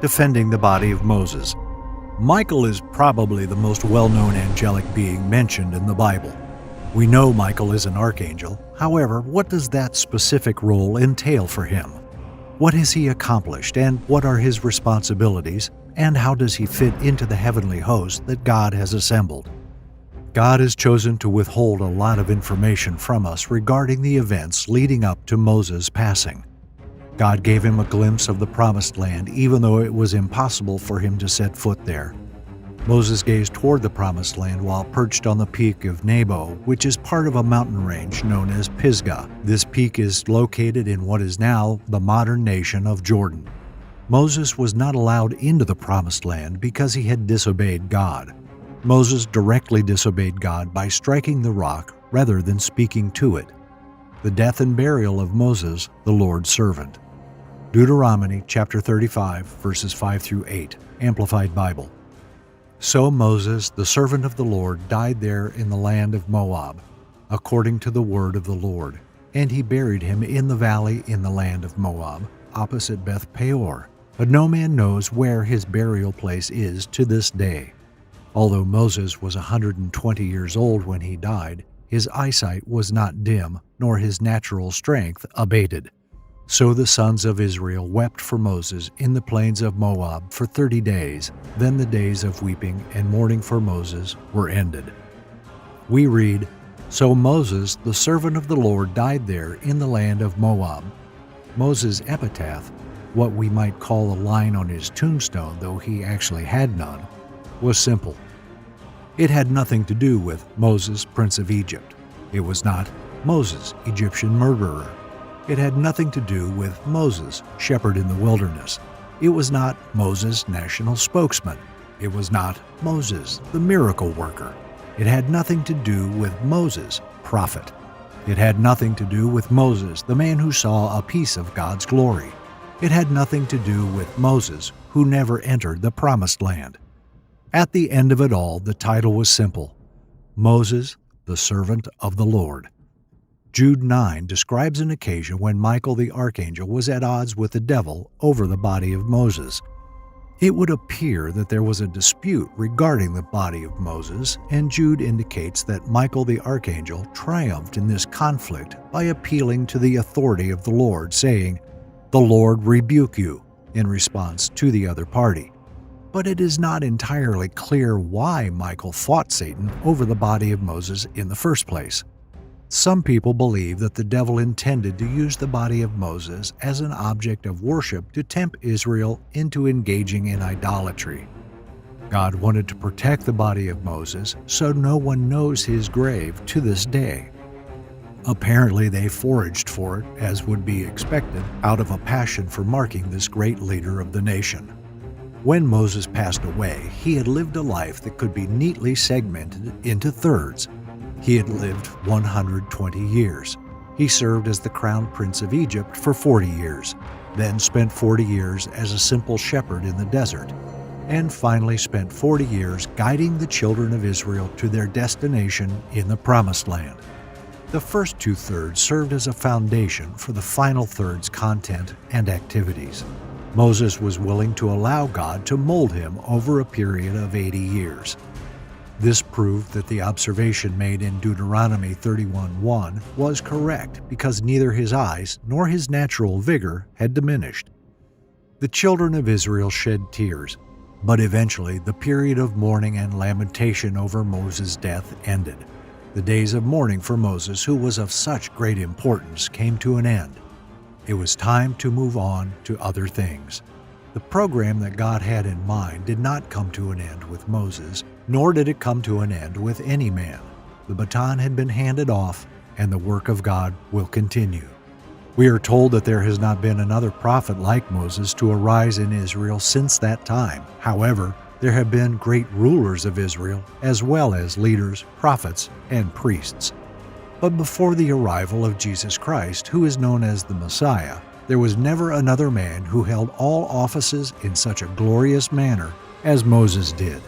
defending the body of Moses. Michael is probably the most well-known angelic being mentioned in the Bible. We know Michael is an archangel. However, what does that specific role entail for him? What has he accomplished, and what are his responsibilities, and how does he fit into the heavenly host that God has assembled? God has chosen to withhold a lot of information from us regarding the events leading up to Moses' passing. God gave him a glimpse of the Promised Land even though it was impossible for him to set foot there. Moses gazed toward the Promised Land while perched on the peak of Nebo, which is part of a mountain range known as Pisgah. This peak is located in what is now the modern nation of Jordan. Moses was not allowed into the Promised Land because he had disobeyed God. Moses directly disobeyed God by striking the rock rather than speaking to it. The death and burial of Moses, the Lord's servant. Deuteronomy chapter 35, verses 5 through 8, Amplified Bible. So Moses, the servant of the Lord, died there in the land of Moab, according to the word of the Lord, and he buried him in the valley in the land of Moab, opposite Beth Peor. But no man knows where his burial place is to this day. Although Moses was 120 years old when he died, his eyesight was not dim, nor his natural strength abated. So the sons of Israel wept for Moses in the plains of Moab for 30 days. Then the days of weeping and mourning for Moses were ended. We read, So Moses, the servant of the Lord, died there in the land of Moab. Moses' epitaph, what we might call a line on his tombstone, though he actually had none, was simple. It had nothing to do with Moses, Prince of Egypt. It was not Moses, Egyptian murderer. It had nothing to do with Moses, shepherd in the wilderness. It was not Moses, national spokesman. It was not Moses, the miracle worker. It had nothing to do with Moses, prophet. It had nothing to do with Moses, the man who saw a piece of God's glory. It had nothing to do with Moses, who never entered the Promised Land. At the end of it all, the title was simple: Moses, the servant of the Lord. Jude 9 describes an occasion when Michael the archangel was at odds with the devil over the body of Moses. It would appear that there was a dispute regarding the body of Moses, and Jude indicates that Michael the archangel triumphed in this conflict by appealing to the authority of the Lord, saying, "The Lord rebuke you," in response to the other party. But it is not entirely clear why Michael fought Satan over the body of Moses in the first place. Some people believe that the devil intended to use the body of Moses as an object of worship to tempt Israel into engaging in idolatry. God wanted to protect the body of Moses, so no one knows his grave to this day. Apparently they foraged for it, as would be expected, out of a passion for marking this great leader of the nation. When Moses passed away, he had lived a life that could be neatly segmented into thirds. He had lived 120 years. He served as the crown prince of Egypt for 40 years, then spent 40 years as a simple shepherd in the desert, and finally spent 40 years guiding the children of Israel to their destination in the Promised Land. The first two-thirds served as a foundation for the final third's content and activities. Moses was willing to allow God to mold him over a period of 80 years. This proved that the observation made in Deuteronomy 31:1 was correct because neither his eyes nor his natural vigor had diminished. The children of Israel shed tears, but eventually the period of mourning and lamentation over Moses' death ended. The days of mourning for Moses, who was of such great importance, came to an end. It was time to move on to other things. The program that God had in mind did not come to an end with Moses, nor did it come to an end with any man. The baton had been handed off, and the work of God will continue. We are told that there has not been another prophet like Moses to arise in Israel since that time. However, there have been great rulers of Israel, as well as leaders, prophets, and priests. But before the arrival of Jesus Christ, who is known as the Messiah, there was never another man who held all offices in such a glorious manner as Moses did.